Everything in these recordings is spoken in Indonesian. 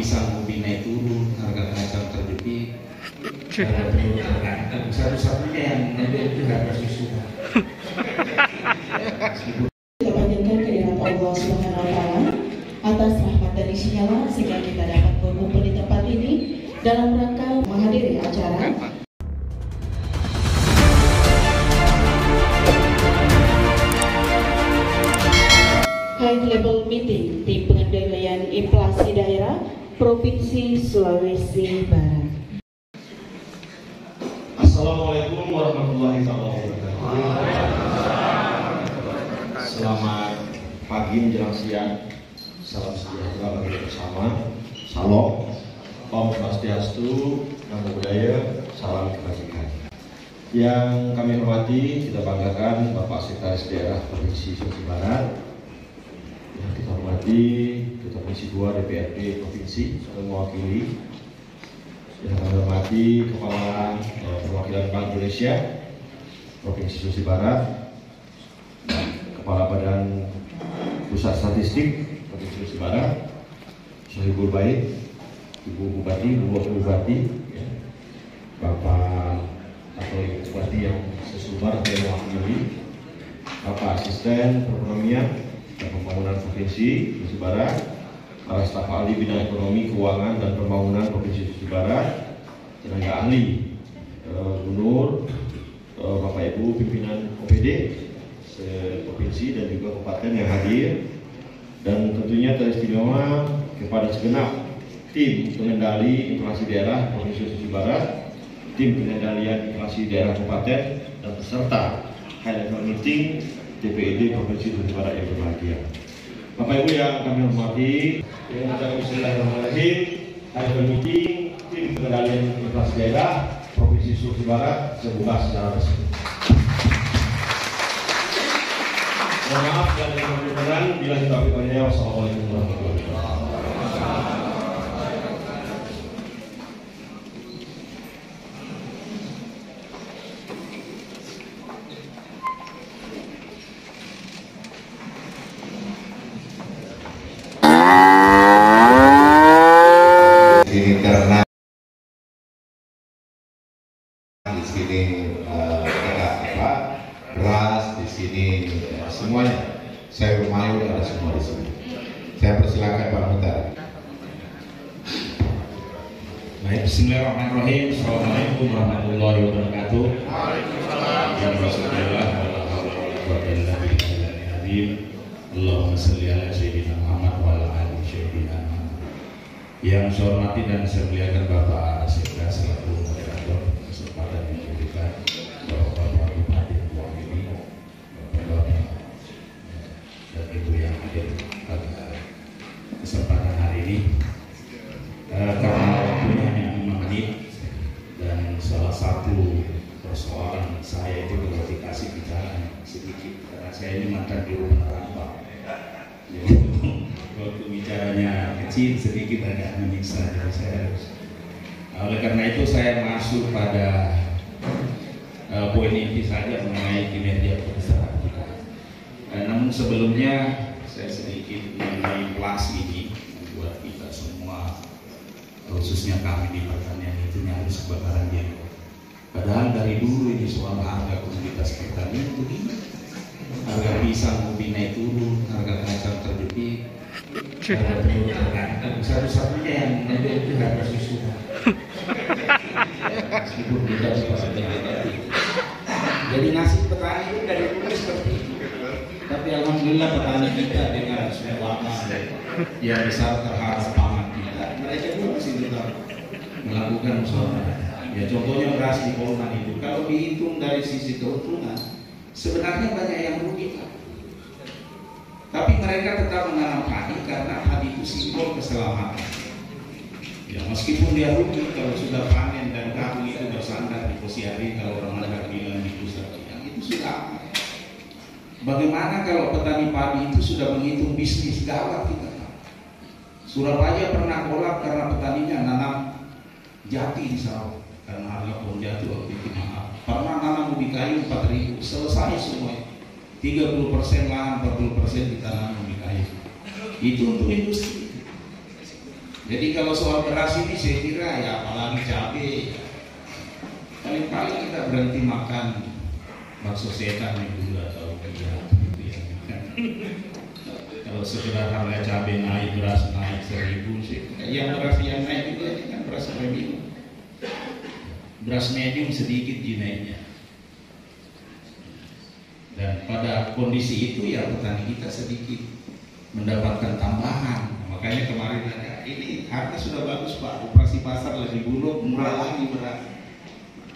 pisang ubi naik turun, harga kacang terjepit, harga telur tergantung. Satu-satunya yang naik itu harga susu. Kita panjatkan kehadirat Allah Subhanahu wa Ta'ala atas rahmat dan izinyalah sehingga kita dapat berkumpul di tempat ini dalam rangka menghadiri acara High Level Meeting Tim Pengendalian Inflasi Daerah Provinsi Sulawesi Barat. Assalamualaikum warahmatullahi wabarakatuh. Selamat pagi menjelang siang. Salam sejahtera bagi kita bersama. Salam, Om Swastiastu, Namo Buddhaya, salam kebajikan. Yang kami hormati, kita banggakan Bapak Sekretaris Daerah Provinsi Sulawesi Barat. Yang kita hormati Ketua Komisi 2 DPRD Provinsi yang mewakili. Yang kami hormati Kepala Perwakilan Bank Indonesia Provinsi Sulawesi Barat, Kepala Badan Pusat Statistik Provinsi Sulawesi Barat, Sohibul Baik, Ibu Bupati, Bu Wakil Bupati, ya, Bapak atau Ibu Bupati yang sesumbar yang mewakili, Bapak Asisten Perekonomian dan Pembangunan Provinsi Sulawesi Barat, para staf ahli bidang ekonomi, keuangan, dan pembangunan Provinsi Sulawesi Barat, tenaga ahli, gubernur, Bapak Ibu pimpinan OPD provinsi dan juga kabupaten yang hadir, dan tentunya teristimewa kepada segenap tim pengendali inflasi daerah Provinsi Sulawesi Barat, tim pengendalian inflasi daerah kabupaten, dan peserta High Level Meeting DPRD Provinsi Sulawesi Barat yang berbahagia. Bapak Ibu yang kami hormati, yang Bismillahirrahmanirrahim, High Level Meeting tim pengendalian inflasi daerah Provinsi Sulawesi Barat sebuka secara resmi. Mohon maaf dan kebenaran bila kita bertanya. Wassalamualaikum warahmatullahi wabarakatuh. Ini karena di sini ada beras, di sini semuanya. Saya mayu ada semua di sini. Saya persilakan Pak Menteri. Baik, Bismillahirrahmanirrahim. Assalamualaikum warahmatullahi wabarakatuh. Waalaikumsalam. Allahumma sholli ala sayyidina Muhammad wa ala ali sayyidina Muhammad. Yang saya hormati dan saya muliakan Bapak Sekda selaku moderator kesempatan yang diberikan, Bapak Bupati mewakili, Bapak dan Ibu yang hadir pada kesempatan hari ini. Karena waktunya hanya 5 menit dan salah satu persoalan saya itu kalau dikasih bicara sedikit karena saya ini mantan di rumah rampak. Jadi waktu bicaranya kecil sedikit agak menyiksa, jadi saya harus. Oleh karena itu saya masuk pada poin inti saja mengenai kinerja perusahaan kita. Namun sebelumnya saya sedikit mengenai inflasi ini membuat kita semua, khususnya kami di pertanian itu nyaris kebakaran jenggot. Padahal dari dulu ini soal harga komoditas pertanian itu gini. Harga pisang ubi naik turun, harga kacang terjepit, harga telur tergantung. Satu-satunya yang naik itu harga susu. Meskipun tidak seperti itu. Jadi nasib petani itu dari dulu seperti itu. Tapi alhamdulillah petani kita dengan ulama yang besar terhadap pangan kita, mereka pun masih tetap melakukan usaha. Ya contohnya beras di Polman itu, kalau dihitung dari sisi keuntungan, sebenarnya banyak yang rugi. Tapi mereka tetap menanam padi karena padi itu simbol keselamatan. Ya meskipun dia rugi kalau sudah panen dan kamu itu bersandar di posisi kalau orang Malaysia bilang di pusat yang itu sudah. Bagaimana kalau petani padi itu sudah menghitung bisnis gawat kita? Surabaya pernah kolap karena petaninya nanam jati di sawah karena harga pohon jati waktu itu mahal. Pernah nanam ubi kayu 4.000, selesai semua. 30% lahan, 40% ditanam ubi kayu. Itu untuk industri. Jadi kalau soal beras ini saya kira ya apalagi cabai, paling-paling kita berhenti makan bakso setan itu atau tidak gitu ya. Kalau sekedar harga cabai naik, beras naik 1.000 sih. Yang beras yang naik itu aja kan beras premium. Beras medium sedikit dinaiknya. Dan pada kondisi itu ya petani kita sedikit mendapatkan tambahan. Makanya kemarin ada ini harga sudah bagus Pak, operasi pasar lagi buruk, murah lagi beras.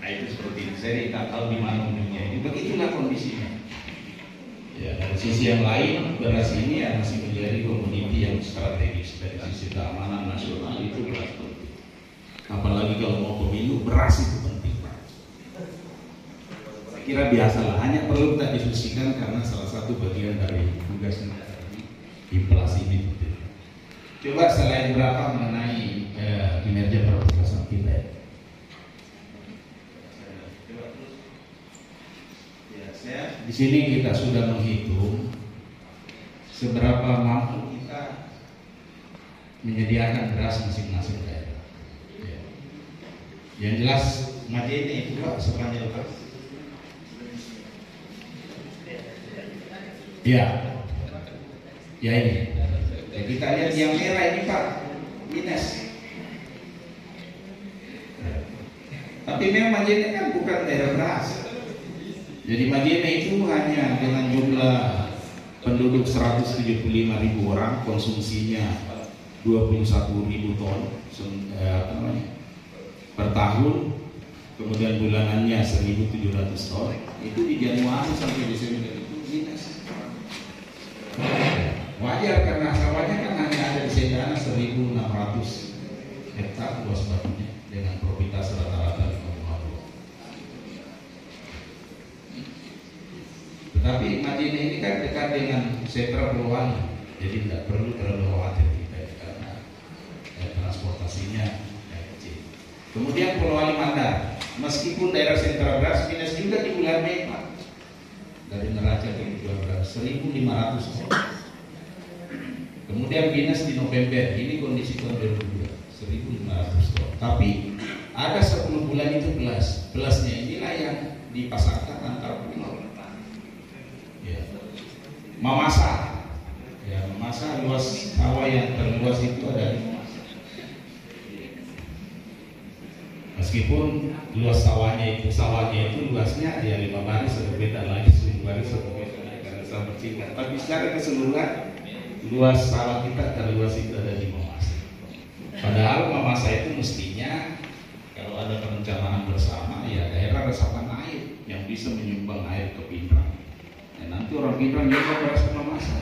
Nah itu seperti itu. Saya tidak tahu di mana ujungnya ini. Begitulah kondisinya. Ya, dari sisi yang lain beras ini ya masih menjadi komoditi yang strategis dari sisi keamanan nasional itu beras penting. Apalagi kalau mau pemilu beras itu penting. Saya kira biasalah, hanya perlu kita diskusikan karena salah satu bagian dari tugas negara ini inflasi ini. Coba selain berapa mengenai kinerja perbekasan kita. Di sini kita sudah menghitung seberapa mampu kita menyediakan beras masing-masing daerah. Ya. Yang jelas Majene itu Pak sepanjang Pak. Ya, ya ini. Ya, kita lihat yang merah ini Pak, minus. Tapi memang Majene kan bukan daerah beras. Jadi Majene itu hanya dengan jumlah penduduk 175.000 orang, konsumsinya 21.000 ton per tahun, kemudian bulanannya 1.700 ton. Itu di Januari sampai Desember itu minus. Wajar karena sawahnya kan hanya ada di Sedana 1.600 hektar luas badunya dengan profitas rata-rata 5,2. Tetapi Majene ini kan dekat dengan sentra Polowali, jadi tidak perlu terlalu khawatir kita karena transportasinya kecil. Kemudian Polowali Mandar, meskipun daerah sentra beras minus juga di bulan Mei Pak, dari neraca ke jual beras 1.500 ton. Kemudian minus di November, ini kondisi tahun 2002 1.500 ton. Tapi ada 10 bulan itu plusnya inilah yang dipasarkan antar pulau. Mamasa, ya Mamasa luas sawah yang terluas itu ada di Mamasa. Meskipun luas sawahnya itu luasnya ya 5 baris atau beda lagi 10 baris atau beda lagi karena sama persingkat. Tapi secara keseluruhan luas sawah kita terluas itu ada di Mamasa. Padahal Mamasa itu mestinya kalau ada perencanaan bersama ya daerah resapan air yang bisa menyumbang air ke Pindrang. Nanti orang Pindrang juga beras Mamasa.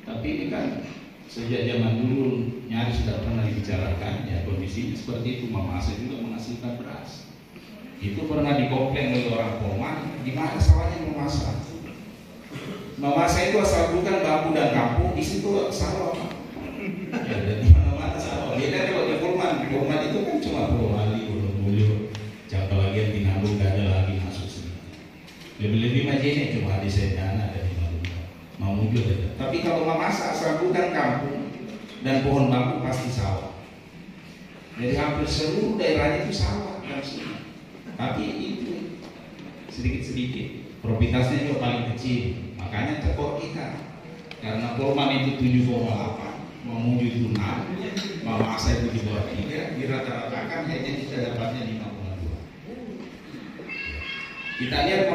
Tapi ini kan sejak zaman dulu nyaris tidak pernah dibicarakan ya kondisinya seperti itu. Mamasa juga menghasilkan beras. Itu pernah dikomplain oleh orang Poman, di mana sawahnya Mamasa. Mamasa itu asal bukan bambu dan kampung, di situ sawah. Ya, dari mana-mana sawah. Beda kalau di Poman itu kan cuma Polowali, Bulu, Jangkalagian, Tinambung, gak ada lagi masuk sini. Lebih-lebih Majene cuma di Sedana dan di Mamuju. Tapi kalau Mamasa asal bukan kampung dan pohon bambu pasti sawah. Jadi hampir seluruh daerahnya itu sawah kan semua. Tapi itu sedikit-sedikit. Profitasnya juga paling kecil. Makanya tekor kita. Karena Polman itu 7,8, Mamuju itu 6, Mamasa itu di bawah 3, dirata-ratakan hanya kita dapatnya 5,2. Kita lihat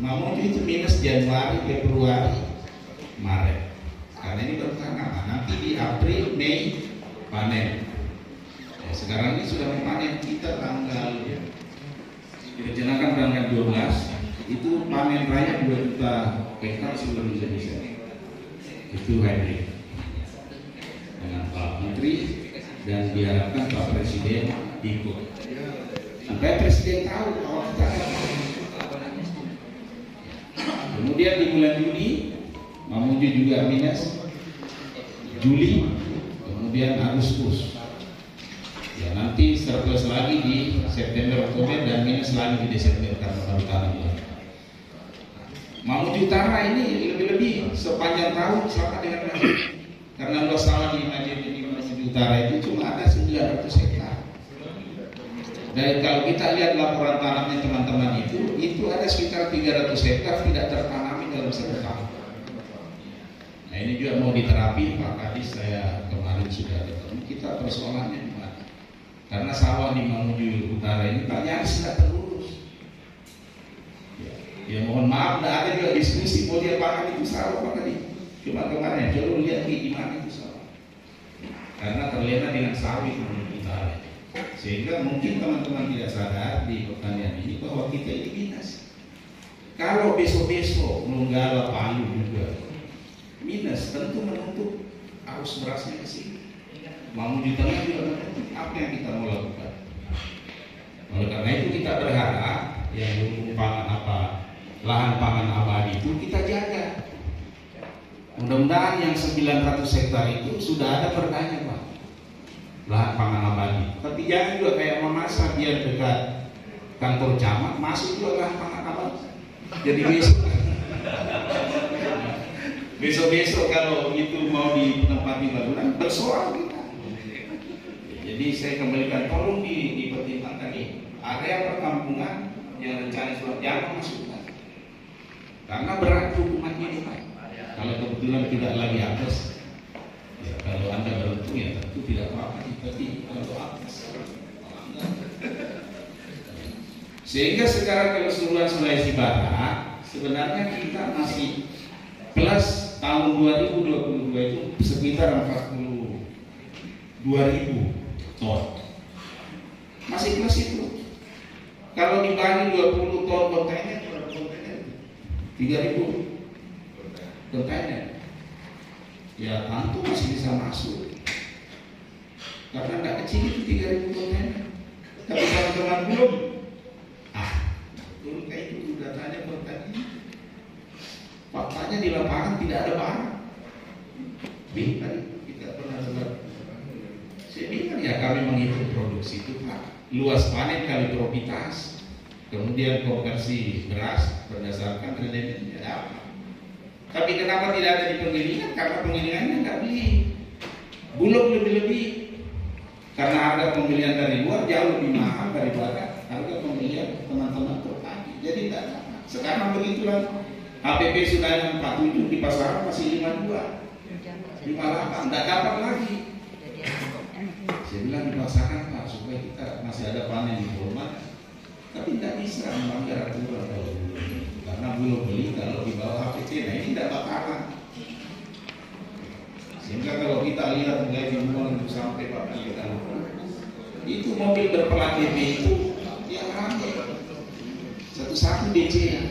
Mamuju itu minus Januari, Februari, Maret. Karena ini baru tanaman. Nanti di April, Mei panen. Ya, sekarang ini sudah panen kita tanggal direncanakan tanggal 12 itu panen raya 2 juta hektar sudah bisa. Itu hybrid dengan Pak Menteri dan diharapkan Pak Presiden ikut. Supaya Presiden tahu bahwa kita ada. Kemudian di bulan Juni Mamuju juga minus, Juli, kemudian Agustus. Ya nanti surplus lagi di September, Oktober dan minus lagi di Desember karena baru tanam. Mamuju Utara ini lebih-lebih sepanjang tahun sama dengan Majene. Karena luas sawah di Majene ini masih Mamuju Utara itu cuma ada 900 hektar. Dan kalau kita lihat laporan tanamnya teman-teman itu ada sekitar 300 hektar tidak tertanami dalam 1 tahun. Nah ini juga mau diterapi Pak Kadis, saya kemarin sudah ketemu. Kita persoalannya di mana? Karena sawah di Mamuju Utara ini nyaris tidak terurus. Ya mohon maaf, tidak ada juga diskusi mau dia pakai itu sawah Pak Kadis. Cuma kemarin coba lihat di mana itu sawah. Karena terlena dengan sawit Mamuju Utara. Sehingga mungkin teman-teman tidak sadar di pertanian ini bahwa kita ini minus. Kalau besok-besok Nunggala Palu juga minus, tentu menutup arus berasnya ke sini. Mamuju Tengah juga menutup. Apa yang kita mau lakukan? Oleh karena itu kita berharap yang lumbung pangan lahan pangan abadi itu kita jaga. Mudah-mudahan yang 900 hektar itu sudah ada perdanya Pak, lahan pangan abadi. Tapi jangan juga kayak memasak biar dekat kantor camat masuk juga lahan pangan abadi. Jadi besok kalau itu mau ditempati bangunan bersoal kita. Jadi saya kembalikan, tolong dipertimbangkan nih area perkampungan yang rencana surat jangan masukkan. Karena berat hukumannya ini Pak. Kalau kebetulan tidak lagi atas, ya kalau Anda beruntung ya tentu tidak apa-apa. Tapi kalau atas, sehingga sekarang kalau keseluruhan Sulawesi Barat sebenarnya kita masih plus tahun 2022 itu sekitar 42.000 ton. Masih plus itu. Kalau dibagi 20 ton kontainer, 3.000 kontainer. Ya tentu masih bisa masuk. Karena tidak kecil itu 3.000 kontainer. Tapi teman-teman belum. Turun kayak itu datanya pertanian. Faktanya di lapangan tidak ada barang. Bingung kita pernah dengar. Saya bingung ya kami menghitung produksi itu Pak. Luas panen kali profitas, kemudian konversi beras berdasarkan redemennya apa. Tapi kenapa tidak ada di penggilingan? Karena penggilingannya nggak beli. Bulog lebih-lebih. Karena harga pembelian dari luar jauh lebih mahal daripada harga pembelian teman-teman petani. Jadi tidak ada. Sekarang begitulah. HPP sudah yang 47 di pasaran masih 52, 58, tidak dapat lagi. Saya bilang dipaksakan Pak supaya kita masih ada panen di format, tapi tidak bisa melanggar aturan kalau karena belum beli kalau di bawah HPP. Nah ini tidak bakaran. Sehingga kalau kita lihat mulai di mall sampai Pak itu mobil berplat DP itu yang ramai satu-satu DC.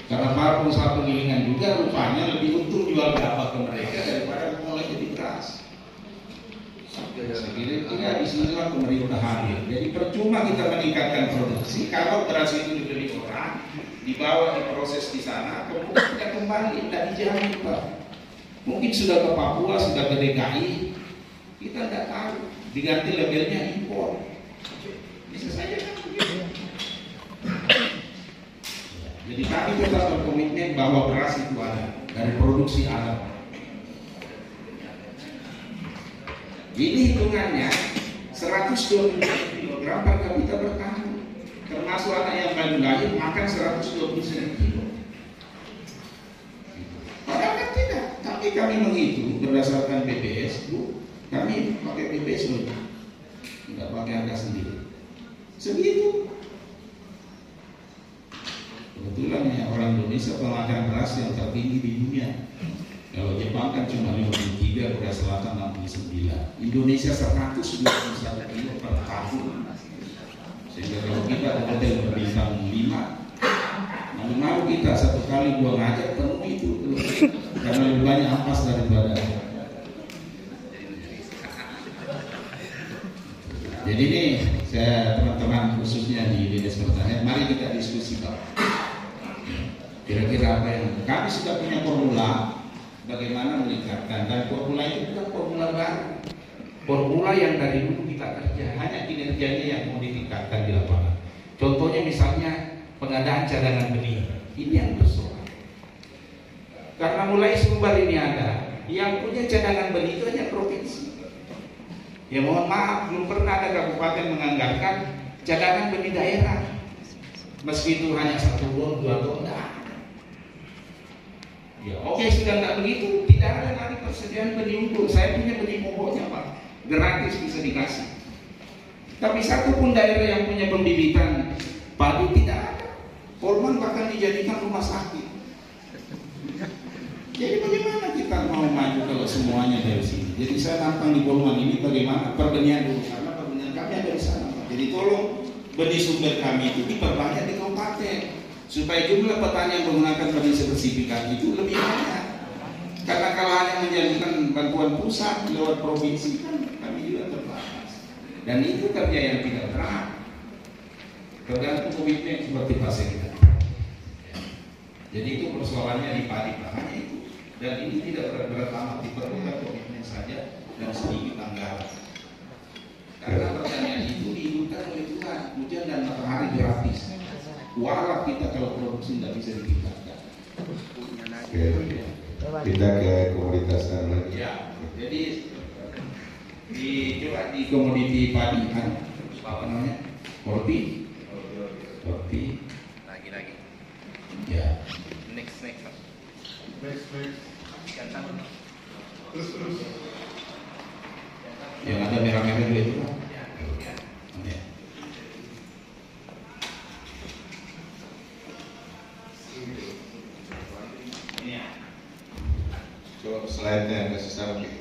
Karena para pengusaha penggilingan juga rupanya lebih untung jual berapa ke mereka daripada mulai jadi beras. Saya kira tidak disinilah pemerintah hadir. Jadi percuma kita meningkatkan produksi kalau beras itu dibeli orang, dibawa diproses di sana, kemudian tidak kembali, tidak dijamin Pak. Mungkin sudah ke Papua, sudah ke DKI, kita tidak tahu. Diganti labelnya impor. Bisa saja kan begitu. Jadi kami tetap berkomitmen bahwa beras itu ada dari produksi alam. Ini hitungannya 120 kg per kapita per tahun. Termasuk anak yang baru lahir makan 129 kg. Padahal kan tidak. Tapi kami menghitung berdasarkan BPS, Bu. Kami pakai BPS loh. Tidak pakai angka sendiri. Segitu. Kebetulan ya orang Indonesia pemakan beras yang tertinggi di dunia. Kalau Jepang kan cuma 53, Korea Selatan 69. Indonesia 121 kilo per tahun. Sehingga kalau kita ada hotel berbintang 5, malu-malu kita satu kali buang aja penuh itu. Karena lebih banyak ampas daripada. Jadi ini saya teman-teman khususnya di Dinas Pertanian, mari kita diskusi Pak. Kira-kira apa yang kami sudah punya formula bagaimana meningkatkan, dan formula itu bukan formula baru, formula yang dari dulu kita kerja, hanya kinerjanya yang mau ditingkatkan di lapangan. Contohnya misalnya pengadaan cadangan benih, ini yang bersoal. Karena mulai sumber ini ada, yang punya cadangan benih itu hanya provinsi. Ya mohon maaf, belum pernah ada kabupaten menganggarkan cadangan benih daerah. Meski itu hanya 1 ton, 2 ton, enggak. Ya oke, sudah enggak begitu, tidak ada lagi persediaan benih unggul. Saya punya benih pokoknya Pak, gratis bisa dikasih. Tapi satu pun daerah yang punya pembibitan padi tidak ada. Polman bahkan dijadikan rumah sakit. Jadi bagaimana kita mau maju kalau semuanya dari sini? Jadi saya tantang di Polman ini bagaimana perbenihan dulu, karena perbenihan kami ada di sana Pak. Jadi tolong benih sumber kami itu diperbanyak di kabupaten supaya jumlah petani yang menggunakan benih sertifikat itu lebih banyak. Karena kalau hanya menjanjikan bantuan pusat lewat provinsi kan kami juga terbatas. Dan itu kerja yang tidak terang. Tergantung komitmen seperti pasir kita. Jadi itu persoalannya di padi hanya itu. Dan ini tidak berat-berat amat, diperlukan komitmen saja dan sedikit anggaran. Karena pertanian itu dihidupkan oleh Tuhan, hujan dan matahari gratis. Walau kita kalau produksi tidak bisa ditingkatkan. Pindah ke komoditas lain. Ya, jadi coba di komoditi padi kan, apa namanya? Roti. Lagi. Ya. Next. Terus. Yang ada merah-merah dulu itu. Ya. Ini ya. Coba slide-nya kasih samping.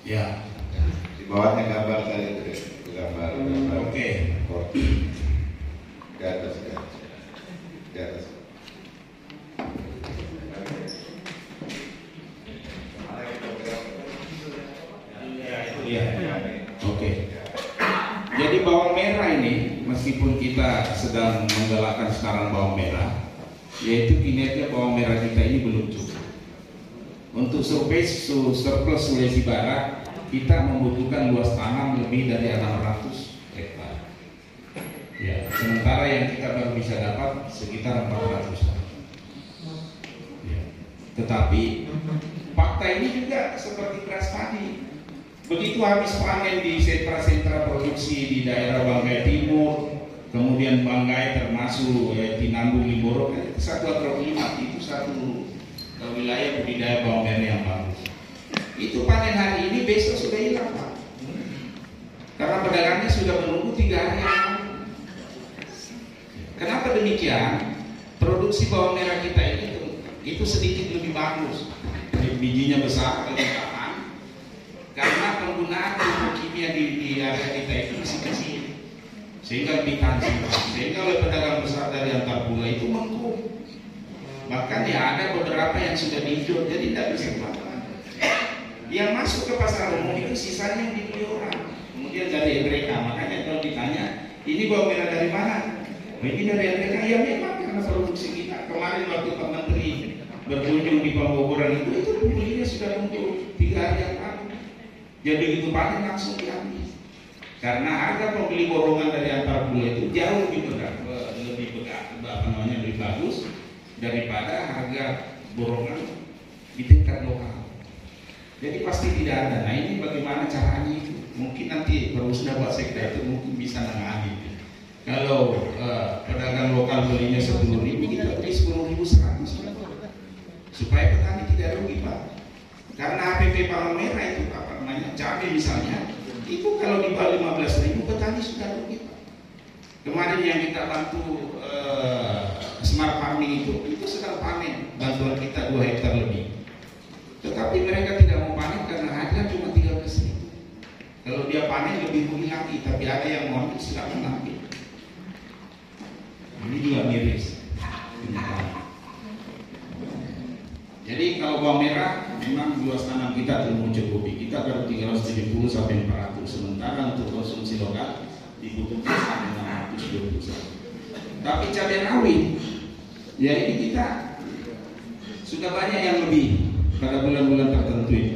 Ya. Di bawahnya gambar tadi itu, gambar. Oke. Di atas. Iya. Oke. Jadi bawang merah ini, meskipun kita sedang menggalakkan sekarang bawang merah, yaitu kinerja bawang merah kita ini belum cukup. Untuk surplus Sulawesi Barat, kita membutuhkan luas tanam lebih dari 600 hektar. Ya, sementara yang kita baru bisa dapat sekitar 400. Ya. Tetapi fakta ini juga seperti beras padi. Begitu habis panen di sentra-sentra produksi di daerah Banggai Timur, kemudian Banggai termasuk Tinambung, Limboro, satu agroklima itu satu wilayah budidaya bawang merah yang bagus. Itu panen hari ini, besok sudah hilang Pak. Karena pedagangnya sudah menunggu 3 hari yang lalu. Kenapa demikian? Produksi bawang merah kita itu sedikit lebih bagus, bijinya besar, lebih tahan. Karena penggunaan pupuk kimia di area kita itu masih kecil, sehingga lebih tahan simpan. Sehingga oleh pedagang besar dari antar pulau itu mengkup. Bahkan ya ada beberapa yang sudah dijual, jadi tidak bisa makan. Yang masuk ke pasar umum itu sisanya yang dibeli orang. Kemudian dari mereka, makanya kalau ditanya, ini bawang merah dari mana? Ini dari mereka, ya memang karena produksi kita. Kemarin waktu Pak Menteri berkunjung di Pembogoran itu pembelinya sudah muncul 3 hari yang lalu. Jadi begitu panen langsung diambil. Karena harga pembeli borongan dari antar pulau itu jauh lebih bagus daripada harga borongan di tingkat lokal. Jadi pasti tidak ada. Nah ini bagaimana caranya itu? Mungkin nanti Perusda Pak Sekda itu mungkin bisa mengambil. Kalau pedagang lokal belinya 10.000, kita beli 10.100 supaya petani tidak rugi Pak. Karena HPP bawang merah itu apa namanya cabai misalnya, itu kalau di bawah 15.000 petani sudah rugi Pak. Kemarin yang kita bantu smart farming itu sedang panen, bantuan kita 2 hektar lebih. Tetapi mereka tidak mau panen karena harga cuma 13.000. Kalau dia panen lebih rugi lagi, tapi ada yang mau ambil, silakan ambil. Ini juga miris. Jadi kalau bawang merah memang luas tanam kita belum mencukupi. Kita baru 370 sampai 400. Sementara untuk konsumsi lokal dibutuhkan 621. Tapi cabai rawit, ya ini kita sudah banyak yang lebih pada bulan-bulan tertentu ini.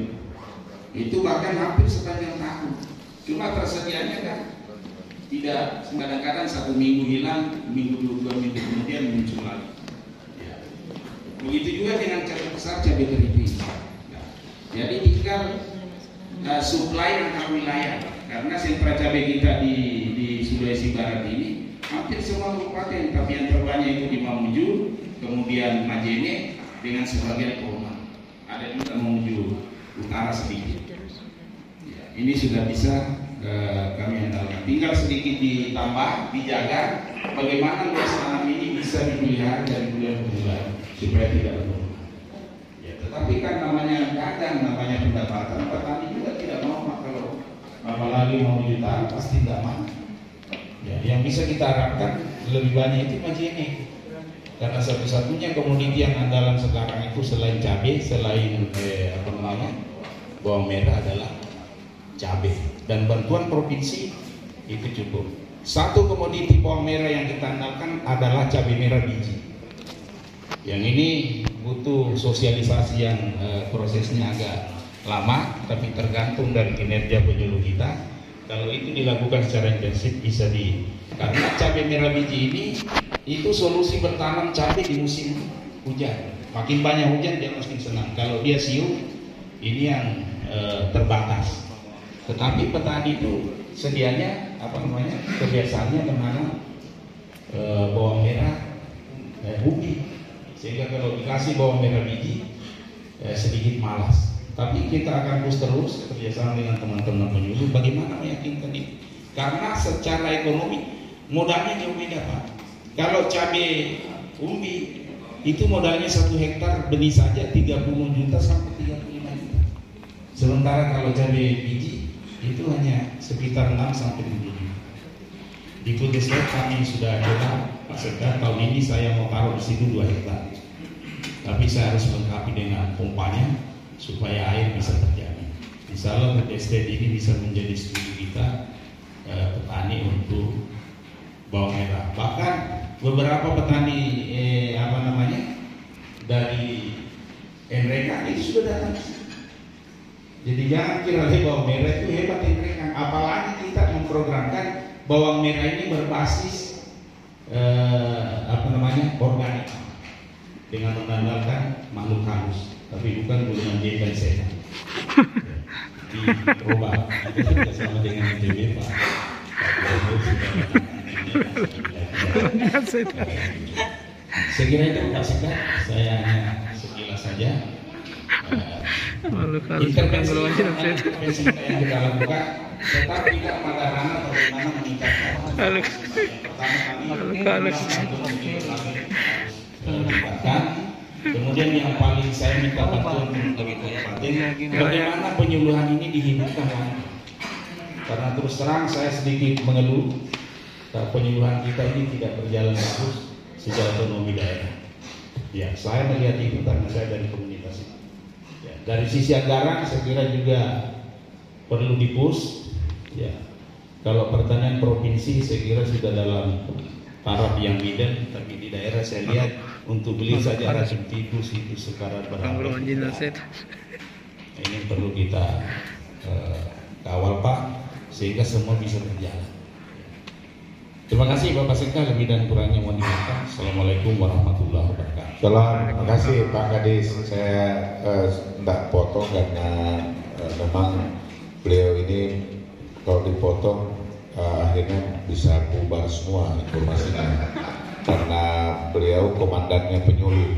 Itu bahkan hampir sepanjang tahun. Cuma tersedianya kan tidak, kadang-kadang 1 minggu hilang, minggu 2 minggu kemudian muncul lagi. Ya. Begitu juga dengan cabai besar, cabai keriting. Ya. Jadi tinggal supply antar wilayah. Karena sentra cabai kita di Sulawesi Barat ini hampir semua kabupaten, tapi yang terbanyak itu di Mamuju, kemudian Majene dengan sebagian Koma. Ada juga Mamuju Utara sedikit. Ya, ini sudah bisa kami andalkan. Tinggal sedikit ditambah, dijaga bagaimana luas tanam ini bisa dipelihara dari bulan ke bulan supaya tidak berubah. Ya, tetapi kan namanya kadang namanya pendapatan, petani juga tidak mau, kalau apalagi mau jutaan pasti tidak mau. Ya, yang bisa kita harapkan lebih banyak itu Majene. Karena satu-satunya komoditi yang andalan sekarang itu selain cabai, selain bawang merah adalah cabai. Dan bantuan provinsi itu cukup. Satu komoditi bawang merah yang kita andalkan adalah cabai merah biji. Yang ini butuh sosialisasi yang prosesnya agak lama, tapi tergantung dari kinerja penyuluh kita. Kalau itu dilakukan secara intensif bisa karena cabai merah biji ini itu solusi bertanam cabai di musim hujan. Makin banyak hujan dia makin senang. Kalau dia siu, ini yang terbatas. Tetapi petani itu sedianya kebiasaannya menanam bawang merah ubi, sehingga kalau dikasih bawang merah biji sedikit malas. Tapi kita akan terus kerjasama dengan teman-teman penyuluh bagaimana meyakinkan ini. Karena secara ekonomi modalnya jauh beda, Pak. Kalau cabai umbi itu modalnya 1 hektar benih saja 30 juta sampai 35 juta. Sementara kalau cabai biji itu hanya sekitar 6 sampai 7 juta. Di Putuslet kami sudah coba pasca tahun ini saya mau taruh di situ 2 hektar. Tapi saya harus melengkapi dengan pompanya supaya air bisa terjadi. Insya Allah Putuslet ini bisa menjadi studi kita petani untuk bawang merah. Bahkan beberapa petani dari Enreka itu sudah datang. Jadi jangan kira bawang merah itu hebat Enreka. Apalagi kita memprogramkan bawang merah ini berbasis organik dengan mengandalkan makhluk halus, tapi bukan gulungan jin dan setan. Diubah bersama dengan ITB Pak. Saya kira itu Pak Sekda, saya hanya sekilas saja. Intervensi yang kita lakukan, tetap tidak pada ranah bagaimana meningkatkan. Kemudian yang paling saya minta bantuan dari kabupaten, bagaimana penyuluhan ini dihidupkan lagi. Karena terus terang saya sedikit mengeluh, penyuluhan kita ini tidak berjalan bagus secara ekonomi daerah. Ya, saya melihat itu karena saya dari komunitas itu. Ya, dari sisi anggaran saya kira juga perlu dipush. Ya, kalau pertanian provinsi saya kira sudah dalam taraf yang bidang, tapi di daerah saya lihat untuk beli saja racun tikus itu sekarang berapa? Ini perlu kita kawal Pak, sehingga semua bisa berjalan. Terima kasih Bapak Sekda, lebih dan kurangnya mohon dimaafkan. Assalamualaikum warahmatullahi wabarakatuh. Terima kasih Pak Kadis. Saya tidak potong karena memang beliau ini kalau dipotong akhirnya bisa bubar semua informasinya karena beliau komandannya penyuluh.